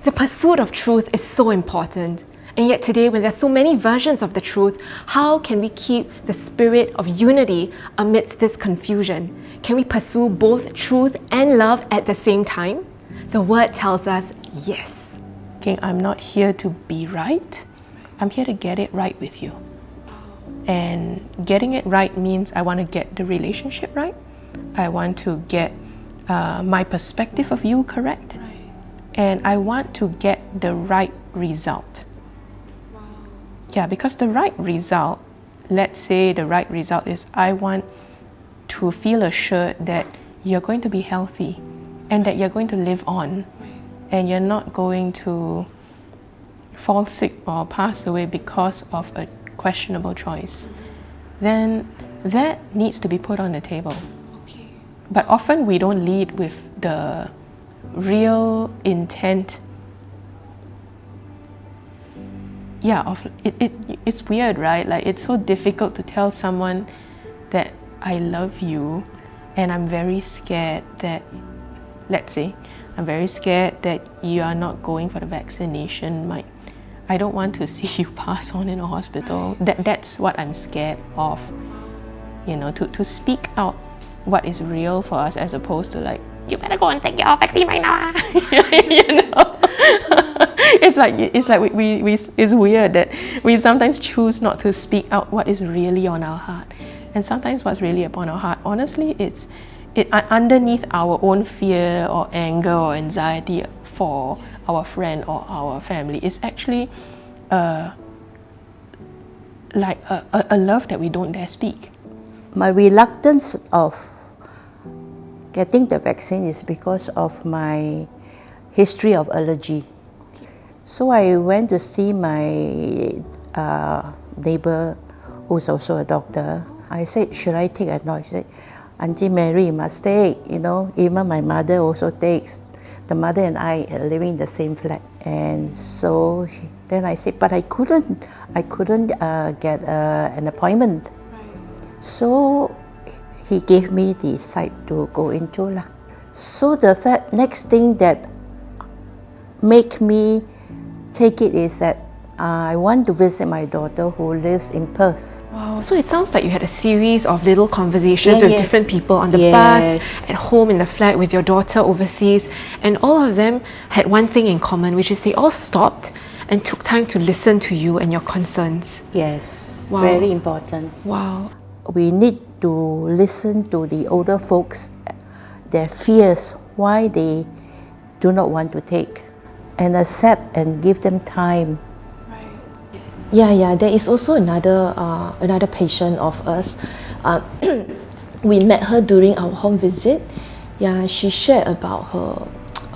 The pursuit of truth is so important. And yet today, when there's so many versions of the truth, how can we keep the spirit of unity amidst this confusion? Can we pursue both truth and love at the same time? The word tells us yes. Okay, I'm not here to be right. I'm here to get it right with you. And getting it right means I want to get the relationship right. I want to get my perspective of you correct. Right. And I want to get the right result. Wow. Yeah, because the right result, let's say the right result is I want to feel assured that you're going to be healthy and that you're going to live on, Right. and you're not going to fall sick or pass away because of a questionable choice. Then that needs to be put on the table. Okay. But often we don't lead with the real intent. Yeah, it's weird, right? Like, it's so difficult to tell someone that I love you, and I'm very scared that, let's say, I'm very scared that you are not going for the vaccination. I don't want to see you pass on in a hospital. That's what I'm scared of. You know, to speak out what is real for us, as opposed to like, you better go and take your vaccine right now. You know, it's like we it's weird that we sometimes choose not to speak out what is really on our heart, and sometimes what's really upon our heart, honestly, it's underneath our own fear or anger or anxiety for our friend or our family is actually like a love that we don't dare speak. My reluctance of getting the vaccine is because of my history of allergy. So I went to see my neighbor who's also a doctor. I said, should I take or not? She said, Auntie Mary, you must take. You know, even my mother also takes. The mother and I are living in the same flat. And so then I said, but I couldn't get an appointment. Right. So he gave me the site to go into lah. So the next thing that make me take it is that I want to visit my daughter who lives in Perth. Wow, so it sounds like you had a series of little conversations with different people on the bus, at home, in the flat, with your daughter overseas, and all of them had one thing in common, which is they all stopped and took time to listen to you and your concerns. Yes, wow. Very important. Wow. We need to listen to the older folks, their fears, why they do not want to take, and accept and give them time. Yeah. There is also another patient of us. We met her during our home visit. Yeah, she shared about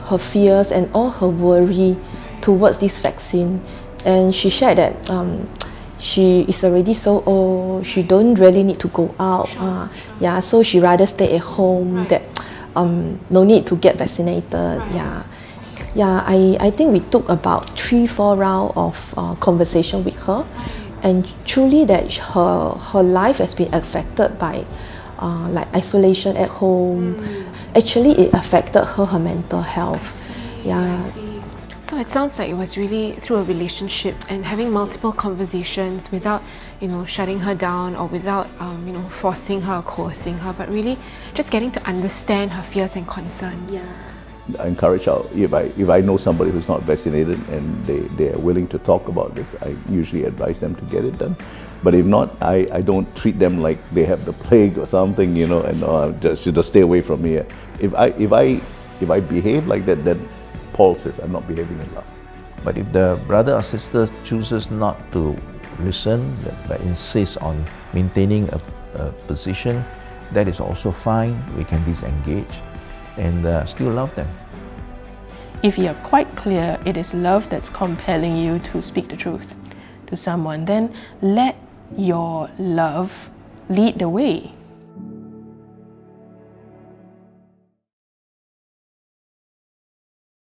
her fears and all her worry towards this vaccine, and she shared that she is already so old. She don't really need to go out. Yeah, so she rather stay at home. That no need to get vaccinated. Yeah, I think we took about 3-4 rounds of conversation with her, and truly that her life has been affected by like isolation at home. Actually, it affected her mental health. I see. So it sounds like it was really through a relationship and having multiple conversations without, shutting her down or without, forcing her or coercing her, but really just getting to understand her fears and concerns. Yeah. I encourage if I know somebody who's not vaccinated and they are willing to talk about this, I usually advise them to get it done. But if not, I don't treat them like they have the plague or something, and just stay away from here. If I behave like that, then Paul says I'm not behaving in love. But if the brother or sister chooses not to listen, but insists on maintaining a position, that is also fine. We can disengage and still love them. If you're quite clear it is love that's compelling you to speak the truth to someone, then let your love lead the way.